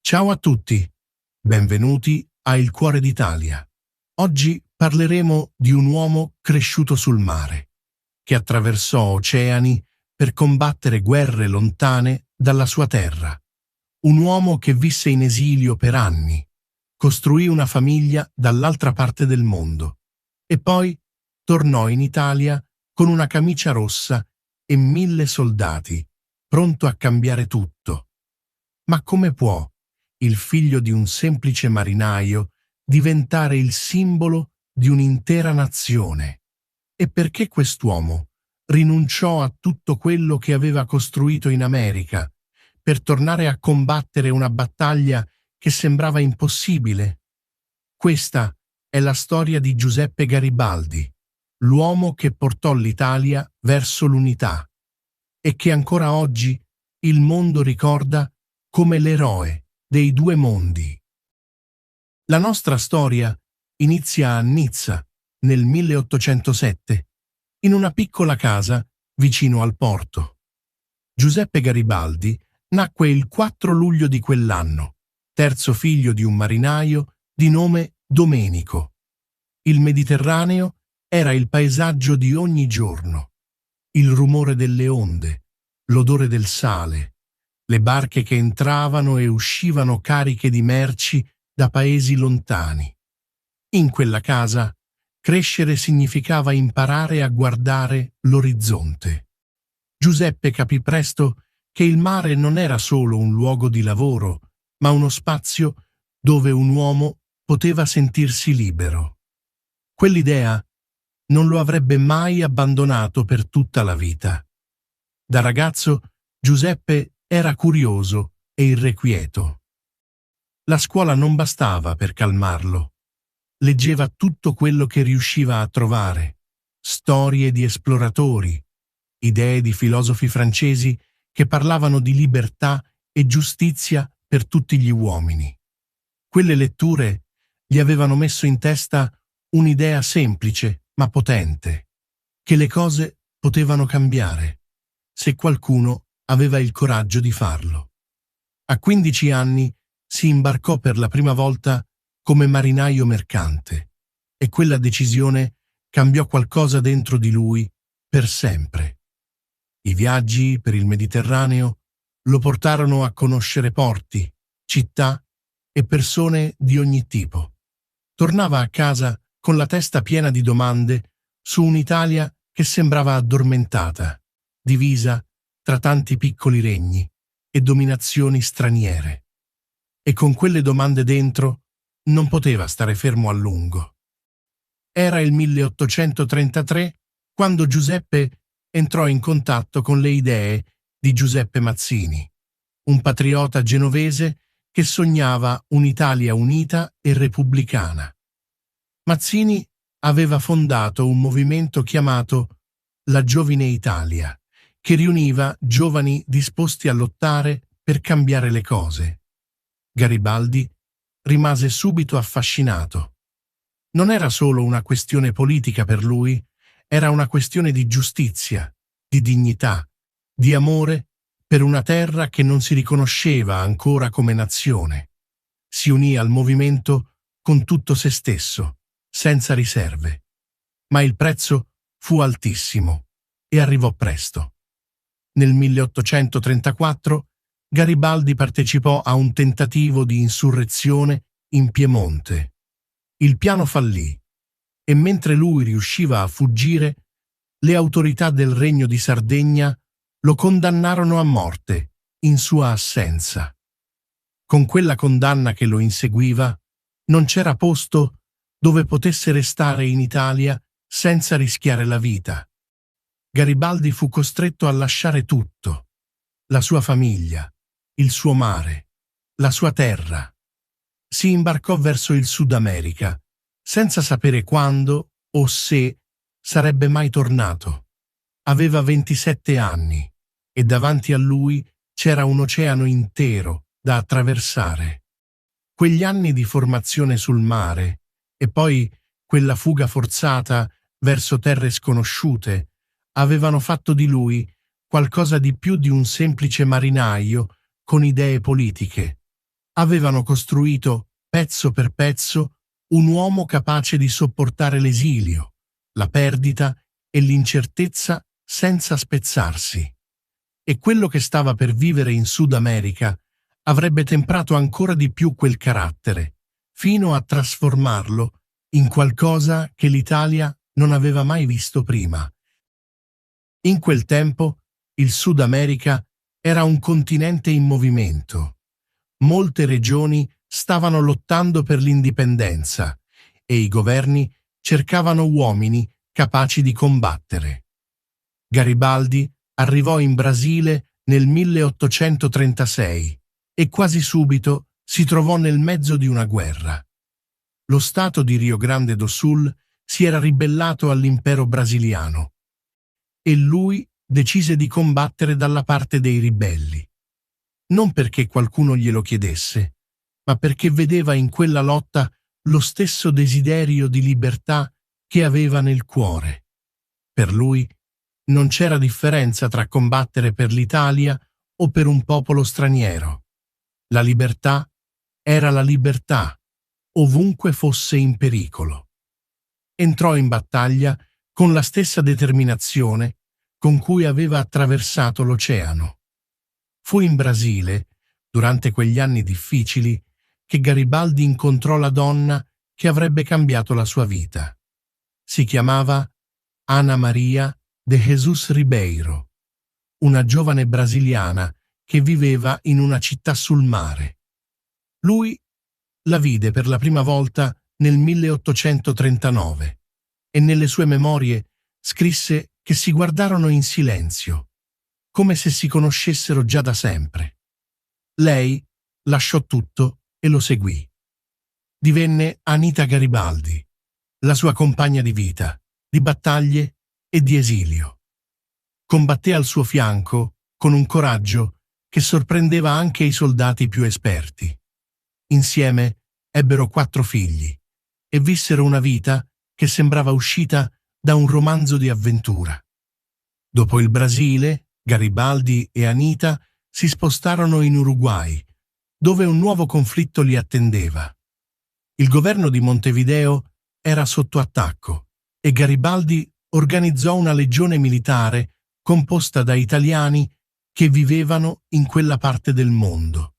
Ciao a tutti, benvenuti a Il Cuore d'Italia. Oggi parleremo di un uomo cresciuto sul mare, che attraversò oceani per combattere guerre lontane dalla sua terra. Un uomo che visse in esilio per anni, costruì una famiglia dall'altra parte del mondo e poi tornò in Italia con una camicia rossa e 1000 soldati, pronto a cambiare tutto. Ma come può il figlio di un semplice marinaio diventare il simbolo di un'intera nazione? E perché quest'uomo rinunciò a tutto quello che aveva costruito in America per tornare a combattere una battaglia che sembrava impossibile? Questa è la storia di Giuseppe Garibaldi, l'uomo che portò l'Italia verso l'unità e che ancora oggi il mondo ricorda come l'eroe dei due mondi. La nostra storia inizia a Nizza nel 1807, in una piccola casa vicino al porto. Giuseppe Garibaldi nacque il 4 luglio di quell'anno, terzo figlio di un marinaio di nome Domenico. Il Mediterraneo era il paesaggio di ogni giorno, il rumore delle onde, l'odore del sale, le barche che entravano e uscivano cariche di merci da paesi lontani. In quella casa, crescere significava imparare a guardare l'orizzonte. Giuseppe capì presto che il mare non era solo un luogo di lavoro, ma uno spazio dove un uomo poteva sentirsi libero. Quell'idea non lo avrebbe mai abbandonato per tutta la vita. Da ragazzo, Giuseppe era curioso e irrequieto. La scuola non bastava per calmarlo. Leggeva tutto quello che riusciva a trovare: storie di esploratori, idee di filosofi francesi che parlavano di libertà e giustizia per tutti gli uomini. Quelle letture gli avevano messo in testa un'idea semplice ma potente, che le cose potevano cambiare se qualcuno aveva il coraggio di farlo. A 15 anni si imbarcò per la prima volta come marinaio mercante e quella decisione cambiò qualcosa dentro di lui per sempre. I viaggi per il Mediterraneo lo portarono a conoscere porti, città e persone di ogni tipo. Tornava a casa con la testa piena di domande su un'Italia che sembrava addormentata, divisa tra tanti piccoli regni e dominazioni straniere. E con quelle domande dentro non poteva stare fermo a lungo. Era il 1833 quando Giuseppe entrò in contatto con le idee di Giuseppe Mazzini, un patriota genovese che sognava un'Italia unita e repubblicana. Mazzini aveva fondato un movimento chiamato la Giovine Italia, che riuniva giovani disposti a lottare per cambiare le cose. Garibaldi rimase subito affascinato. Non era solo una questione politica per lui, era una questione di giustizia, di dignità, di amore per una terra che non si riconosceva ancora come nazione. Si unì al movimento con tutto se stesso, senza riserve. Ma il prezzo fu altissimo e arrivò presto. Nel 1834 Garibaldi partecipò a un tentativo di insurrezione in Piemonte. Il piano fallì e mentre lui riusciva a fuggire, le autorità del Regno di Sardegna lo condannarono a morte in sua assenza. Con quella condanna che lo inseguiva, non c'era posto dove potesse restare in Italia senza rischiare la vita. Garibaldi fu costretto a lasciare tutto: la sua famiglia, il suo mare, la sua terra. Si imbarcò verso il Sud America, senza sapere quando o se sarebbe mai tornato. Aveva 27 anni e davanti a lui c'era un oceano intero da attraversare. Quegli anni di formazione sul mare e poi quella fuga forzata verso terre sconosciute avevano fatto di lui qualcosa di più di un semplice marinaio con idee politiche. avevano costruito, pezzo per pezzo, un uomo capace di sopportare l'esilio, la perdita e l'incertezza senza spezzarsi. E quello che stava per vivere in Sud America avrebbe temprato ancora di più quel carattere, fino a trasformarlo in qualcosa che l'Italia non aveva mai visto prima. In quel tempo il Sud America era un continente in movimento. Molte regioni stavano lottando per l'indipendenza e i governi cercavano uomini capaci di combattere. Garibaldi arrivò in Brasile nel 1836 e quasi subito si trovò nel mezzo di una guerra. Lo stato di Rio Grande do Sul si era ribellato all'impero brasiliano e lui decise di combattere dalla parte dei ribelli. Non perché qualcuno glielo chiedesse, ma perché vedeva in quella lotta lo stesso desiderio di libertà che aveva nel cuore. Per lui non c'era differenza tra combattere per l'Italia o per un popolo straniero. La libertà era la libertà, ovunque fosse in pericolo. Entrò in battaglia con la stessa determinazione con cui aveva attraversato l'oceano. Fu in Brasile, durante quegli anni difficili, che Garibaldi incontrò la donna che avrebbe cambiato la sua vita. Si chiamava Ana Maria de Jesus Ribeiro, una giovane brasiliana che viveva in una città sul mare. Lui la vide per la prima volta nel 1839 e nelle sue memorie scrisse che si guardarono in silenzio, come se si conoscessero già da sempre. Lei lasciò tutto e lo seguì. Divenne Anita Garibaldi, la sua compagna di vita, di battaglie e di esilio. Combatté al suo fianco con un coraggio che sorprendeva anche i soldati più esperti. Insieme ebbero 4 figli e vissero una vita che sembrava uscita da un romanzo di avventura. Dopo il Brasile, Garibaldi e Anita si spostarono in Uruguay, dove un nuovo conflitto li attendeva. Il governo di Montevideo era sotto attacco e Garibaldi organizzò una legione militare composta da italiani che vivevano in quella parte del mondo.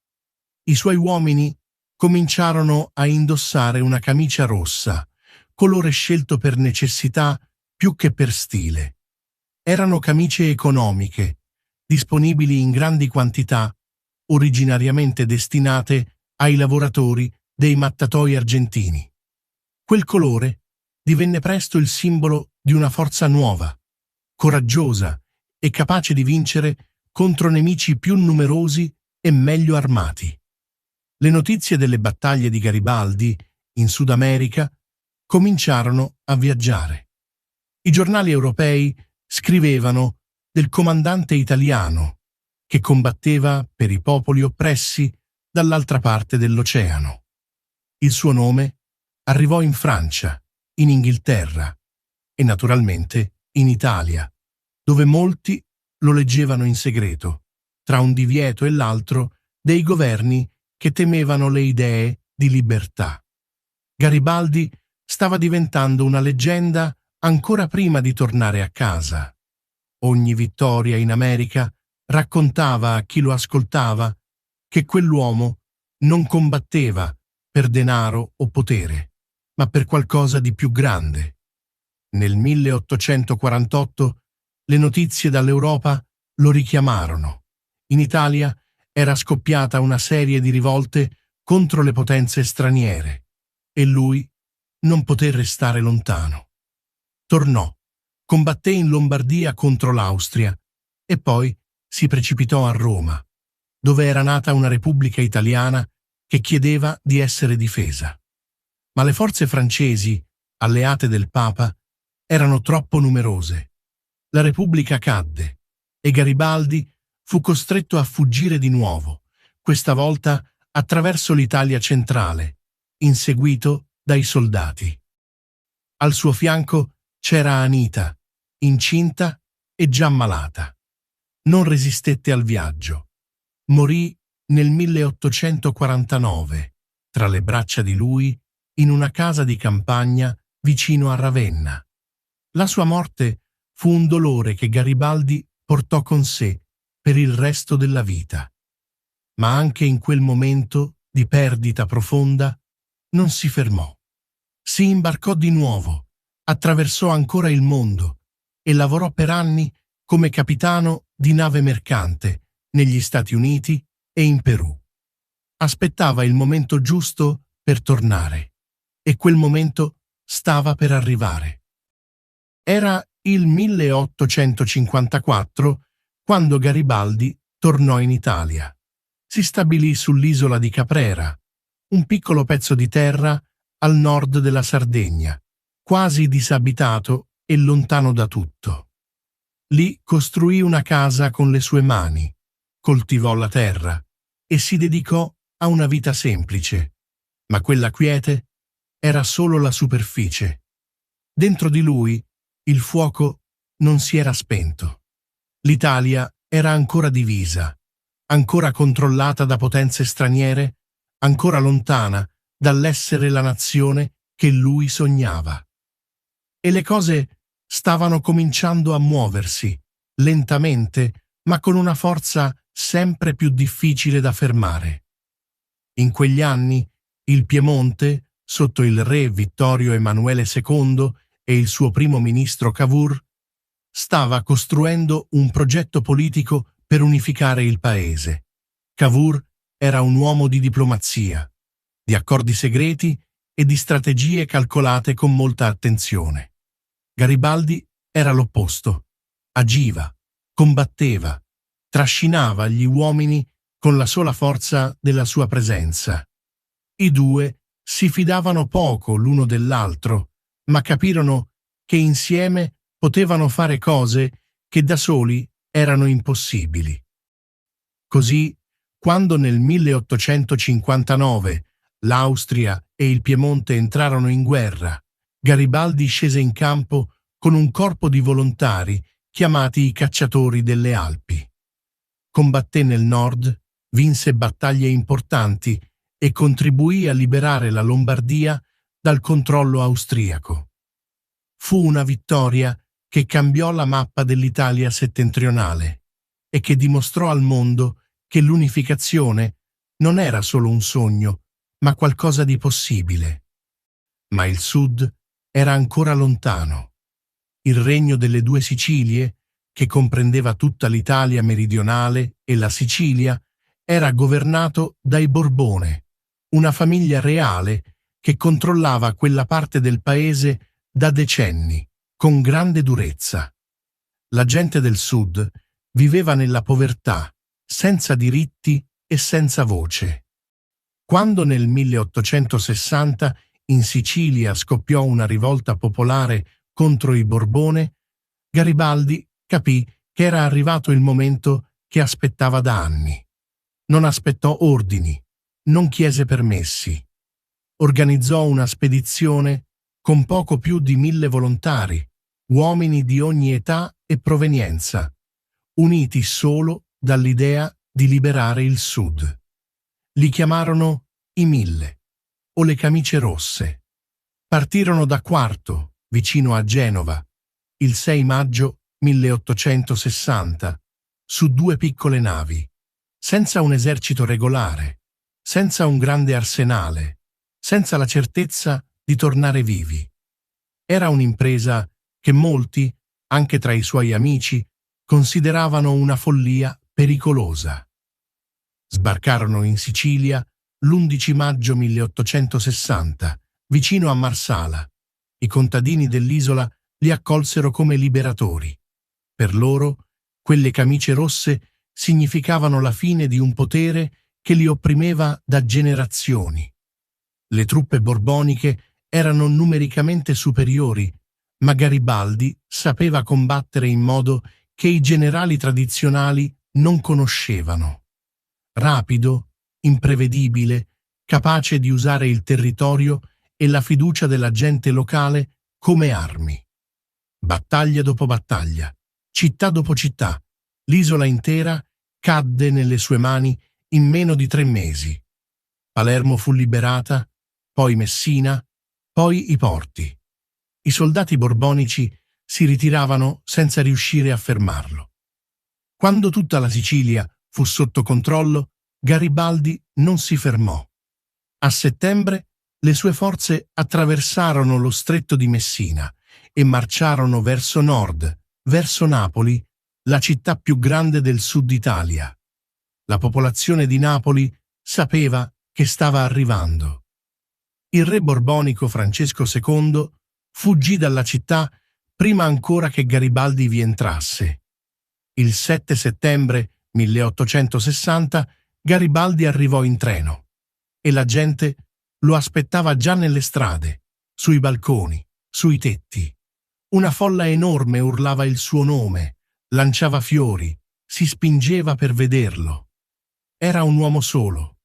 I suoi uomini cominciarono a indossare una camicia rossa, colore scelto per necessità più che per stile. Erano camicie economiche, disponibili in grandi quantità, originariamente destinate ai lavoratori dei mattatoi argentini. Quel colore divenne presto il simbolo di una forza nuova, coraggiosa e capace di vincere contro nemici più numerosi e meglio armati. Le notizie delle battaglie di Garibaldi in Sud America cominciarono a viaggiare. I giornali europei scrivevano del comandante italiano che combatteva per i popoli oppressi dall'altra parte dell'oceano. Il suo nome arrivò in Francia, in Inghilterra e naturalmente in Italia, dove molti lo leggevano in segreto, tra un divieto e l'altro dei governi che temevano le idee di libertà. Garibaldi stava diventando una leggenda ancora prima di tornare a casa. Ogni vittoria in America raccontava a chi lo ascoltava che quell'uomo non combatteva per denaro o potere, ma per qualcosa di più grande. Nel 1848 le notizie dall'Europa lo richiamarono. In Italia era scoppiata una serie di rivolte contro le potenze straniere e lui non poté restare lontano. Tornò, combatté in Lombardia contro l'Austria e poi si precipitò a Roma, dove era nata una Repubblica italiana che chiedeva di essere difesa. Ma le forze francesi, alleate del Papa, erano troppo numerose. La Repubblica cadde e Garibaldi fu costretto a fuggire di nuovo, questa volta attraverso l'Italia centrale, inseguito dai soldati. Al suo fianco c'era Anita, incinta e già malata. Non resistette al viaggio. Morì nel 1849, tra le braccia di lui, in una casa di campagna vicino a Ravenna. La sua morte fu un dolore che Garibaldi portò con sé per il resto della vita. Ma anche in quel momento di perdita profonda non si fermò. Si imbarcò di nuovo, attraversò ancora il mondo e lavorò per anni come capitano di nave mercante negli Stati Uniti e in Perù. Aspettava il momento giusto per tornare e quel momento stava per arrivare. Era il 1854 quando Garibaldi tornò in Italia. Si stabilì sull'isola di Caprera, un piccolo pezzo di terra al nord della Sardegna, quasi disabitato e lontano da tutto. Lì costruì una casa con le sue mani, coltivò la terra e si dedicò a una vita semplice, ma quella quiete era solo la superficie. Dentro di lui il fuoco non si era spento. L'Italia era ancora divisa, ancora controllata da potenze straniere, ancora lontana dall'essere la nazione che lui sognava. E le cose stavano cominciando a muoversi, lentamente, ma con una forza sempre più difficile da fermare. In quegli anni, il Piemonte, sotto il re Vittorio Emanuele II e il suo primo ministro Cavour, stava costruendo un progetto politico per unificare il paese. Cavour era un uomo di diplomazia, di accordi segreti e di strategie calcolate con molta attenzione. Garibaldi era l'opposto. Agiva, combatteva, trascinava gli uomini con la sola forza della sua presenza. I due si fidavano poco l'uno dell'altro, ma capirono che insieme potevano fare cose che da soli erano impossibili. Così, quando nel 1859 l'Austria e il Piemonte entrarono in guerra, Garibaldi scese in campo con un corpo di volontari chiamati i Cacciatori delle Alpi. Combatté nel nord, vinse battaglie importanti e contribuì a liberare la Lombardia dal controllo austriaco. Fu una vittoria che cambiò la mappa dell'Italia settentrionale e che dimostrò al mondo che l'unificazione non era solo un sogno, ma qualcosa di possibile. Ma il Sud era ancora lontano. Il regno delle due Sicilie, che comprendeva tutta l'Italia meridionale e la Sicilia, era governato dai Borbone, una famiglia reale che controllava quella parte del paese da decenni, con grande durezza. La gente del Sud viveva nella povertà, senza diritti e senza voce. Quando nel 1860 in Sicilia scoppiò una rivolta popolare contro i Borbone, Garibaldi capì che era arrivato il momento che aspettava da anni. Non aspettò ordini, non chiese permessi. Organizzò una spedizione con poco più di 1000 volontari, uomini di ogni età e provenienza, uniti solo dall'idea di liberare il Sud. Li chiamarono i Mille, o le Camicie Rosse. Partirono da Quarto, vicino a Genova, il 6 maggio 1860, su 2 piccole navi, senza un esercito regolare, senza un grande arsenale, senza la certezza di tornare vivi. Era un'impresa che molti, anche tra i suoi amici, consideravano una follia pericolosa. Sbarcarono in Sicilia l'11 maggio 1860, vicino a Marsala. I contadini dell'isola li accolsero come liberatori. Per loro, quelle camicie rosse significavano la fine di un potere che li opprimeva da generazioni. Le truppe borboniche erano numericamente superiori, ma Garibaldi sapeva combattere in modo che i generali tradizionali non conoscevano. Rapido, imprevedibile, capace di usare il territorio e la fiducia della gente locale come armi. Battaglia dopo battaglia, città dopo città, l'isola intera cadde nelle sue mani in meno di 3 mesi. Palermo fu liberata, poi Messina, poi i porti. I soldati borbonici si ritiravano senza riuscire a fermarlo. Quando tutta la Sicilia fu sotto controllo, Garibaldi non si fermò. A settembre le sue forze attraversarono lo stretto di Messina e marciarono verso nord, verso Napoli, la città più grande del sud Italia. La popolazione di Napoli sapeva che stava arrivando. Il re borbonico Francesco II fuggì dalla città prima ancora che Garibaldi vi entrasse. Il 7 settembre 1860 Garibaldi arrivò in treno e la gente lo aspettava già nelle strade, sui balconi, sui tetti. Una folla enorme urlava il suo nome, lanciava fiori, si spingeva per vederlo. Era un uomo solo,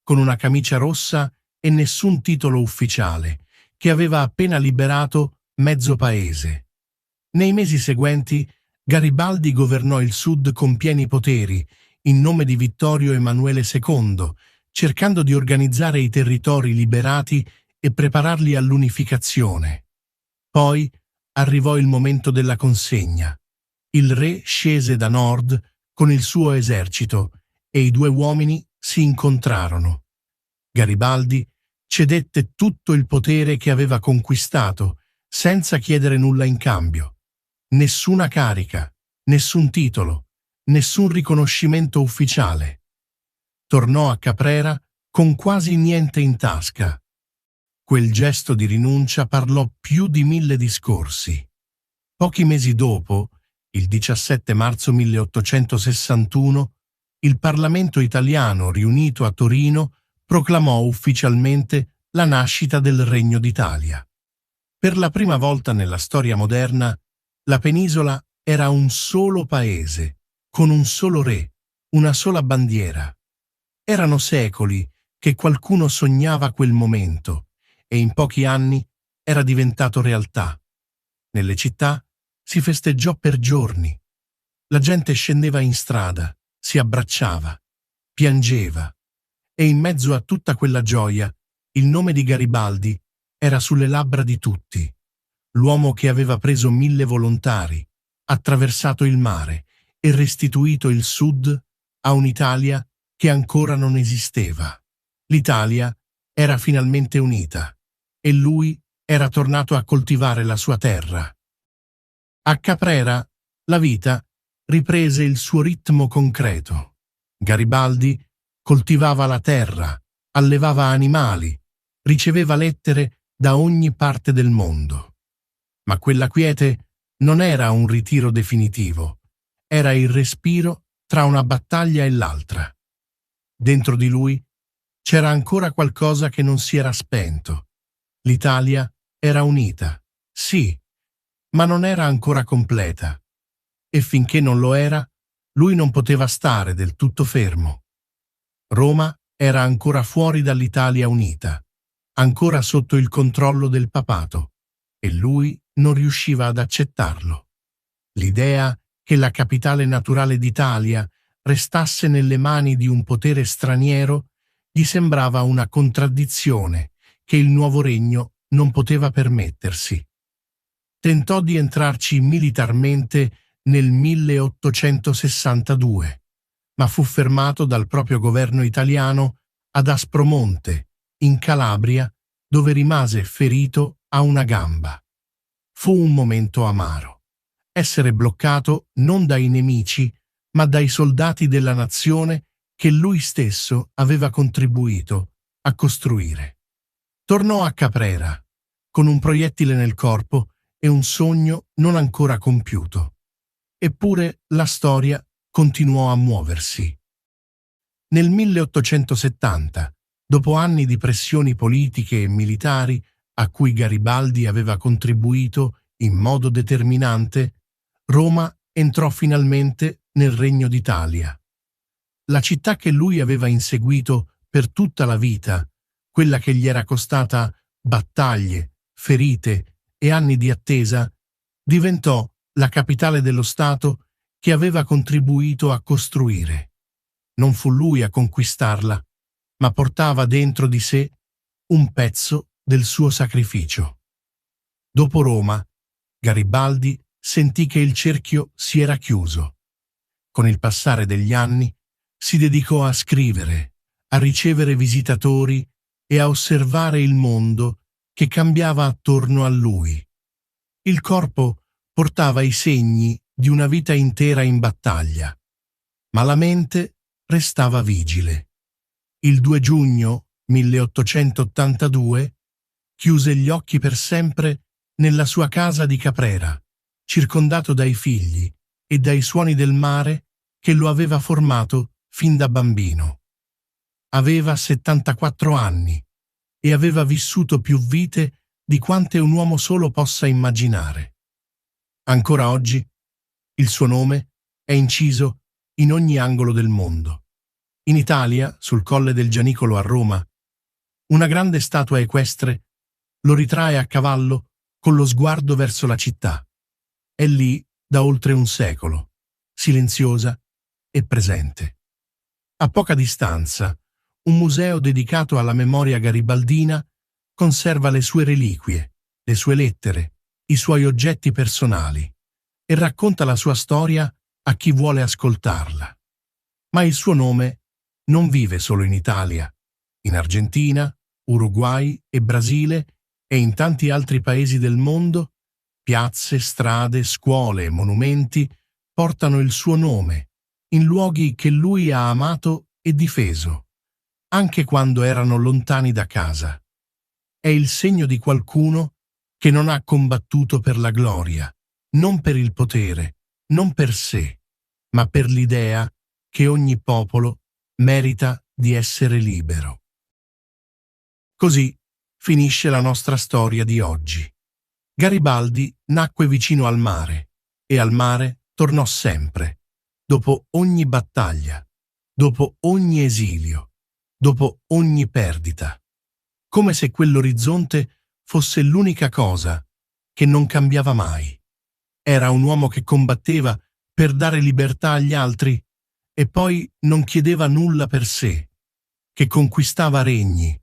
con una camicia rossa e nessun titolo ufficiale, che aveva appena liberato mezzo paese. Nei mesi seguenti Garibaldi governò il Sud con pieni poteri, in nome di Vittorio Emanuele II, cercando di organizzare i territori liberati e prepararli all'unificazione. Poi arrivò il momento della consegna. Il re scese da nord con il suo esercito e i due uomini si incontrarono. Garibaldi cedette tutto il potere che aveva conquistato, senza chiedere nulla in cambio. Nessuna carica, nessun titolo, nessun riconoscimento ufficiale. Tornò a Caprera con quasi niente in tasca. Quel gesto di rinuncia parlò più di 1000 discorsi. Pochi mesi dopo, il 17 marzo 1861, il Parlamento italiano, riunito a Torino, proclamò ufficialmente la nascita del Regno d'Italia. Per la prima volta nella storia moderna, la penisola era un solo paese, con un solo re, una sola bandiera. Erano secoli che qualcuno sognava quel momento e in pochi anni era diventato realtà. Nelle città si festeggiò per giorni. La gente scendeva in strada, si abbracciava, piangeva e in mezzo a tutta quella gioia il nome di Garibaldi era sulle labbra di tutti. L'uomo che aveva preso 1000 volontari, attraversato il mare e restituito il Sud a un'Italia che ancora non esisteva. L'Italia era finalmente unita e lui era tornato a coltivare la sua terra. A Caprera la vita riprese il suo ritmo concreto. Garibaldi coltivava la terra, allevava animali, riceveva lettere da ogni parte del mondo. Ma quella quiete non era un ritiro definitivo, era il respiro tra una battaglia e l'altra. Dentro di lui c'era ancora qualcosa che non si era spento. L'Italia era unita, sì, ma non era ancora completa. E finché non lo era, lui non poteva stare del tutto fermo. Roma era ancora fuori dall'Italia unita, ancora sotto il controllo del papato, e lui non riusciva ad accettarlo. L'idea che la capitale naturale d'Italia restasse nelle mani di un potere straniero gli sembrava una contraddizione che il nuovo regno non poteva permettersi. Tentò di entrarci militarmente nel 1862, ma fu fermato dal proprio governo italiano ad Aspromonte, in Calabria, dove rimase ferito a una gamba. Fu un momento amaro. Essere bloccato non dai nemici, ma dai soldati della nazione che lui stesso aveva contribuito a costruire. Tornò a Caprera, con un proiettile nel corpo e un sogno non ancora compiuto. Eppure la storia continuò a muoversi. Nel 1870, dopo anni di pressioni politiche e militari a cui Garibaldi aveva contribuito in modo determinante, Roma entrò finalmente nel Regno d'Italia. La città che lui aveva inseguito per tutta la vita, quella che gli era costata battaglie, ferite e anni di attesa, diventò la capitale dello Stato che aveva contribuito a costruire. Non fu lui a conquistarla, ma portava dentro di sé un pezzo del suo sacrificio. Dopo Roma, Garibaldi sentì che il cerchio si era chiuso. Con il passare degli anni si dedicò a scrivere, a ricevere visitatori e a osservare il mondo che cambiava attorno a lui. Il corpo portava i segni di una vita intera in battaglia, ma la mente restava vigile. Il 2 giugno 1882 chiuse gli occhi per sempre nella sua casa di Caprera, circondato dai figli e dai suoni del mare che lo aveva formato fin da bambino. Aveva 74 anni e aveva vissuto più vite di quante un uomo solo possa immaginare. Ancora oggi il suo nome è inciso in ogni angolo del mondo. In Italia, sul Colle del Gianicolo a Roma, una grande statua equestre lo ritrae a cavallo con lo sguardo verso la città. È lì da oltre un secolo, silenziosa e presente. A poca distanza, un museo dedicato alla memoria garibaldina conserva le sue reliquie, le sue lettere, i suoi oggetti personali e racconta la sua storia a chi vuole ascoltarla. Ma il suo nome non vive solo in Italia. In Argentina, Uruguay e Brasile e in tanti altri paesi del mondo, piazze, strade, scuole e monumenti portano il suo nome in luoghi che lui ha amato e difeso, anche quando erano lontani da casa. È il segno di qualcuno che non ha combattuto per la gloria, non per il potere, non per sé, ma per l'idea che ogni popolo merita di essere libero. Così finisce la nostra storia di oggi. Garibaldi nacque vicino al mare e al mare tornò sempre, dopo ogni battaglia, dopo ogni esilio, dopo ogni perdita, come se quell'orizzonte fosse l'unica cosa che non cambiava mai. Era un uomo che combatteva per dare libertà agli altri e poi non chiedeva nulla per sé, che conquistava regni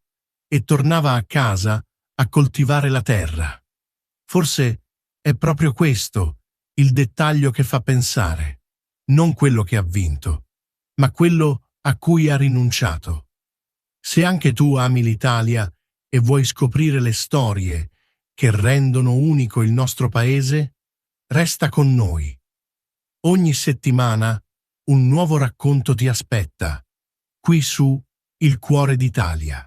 e tornava a casa a coltivare la terra. Forse è proprio questo il dettaglio che fa pensare, non quello che ha vinto, ma quello a cui ha rinunciato. Se anche tu ami l'Italia e vuoi scoprire le storie che rendono unico il nostro paese, resta con noi. Ogni settimana un nuovo racconto ti aspetta, qui su Il Cuore d'Italia.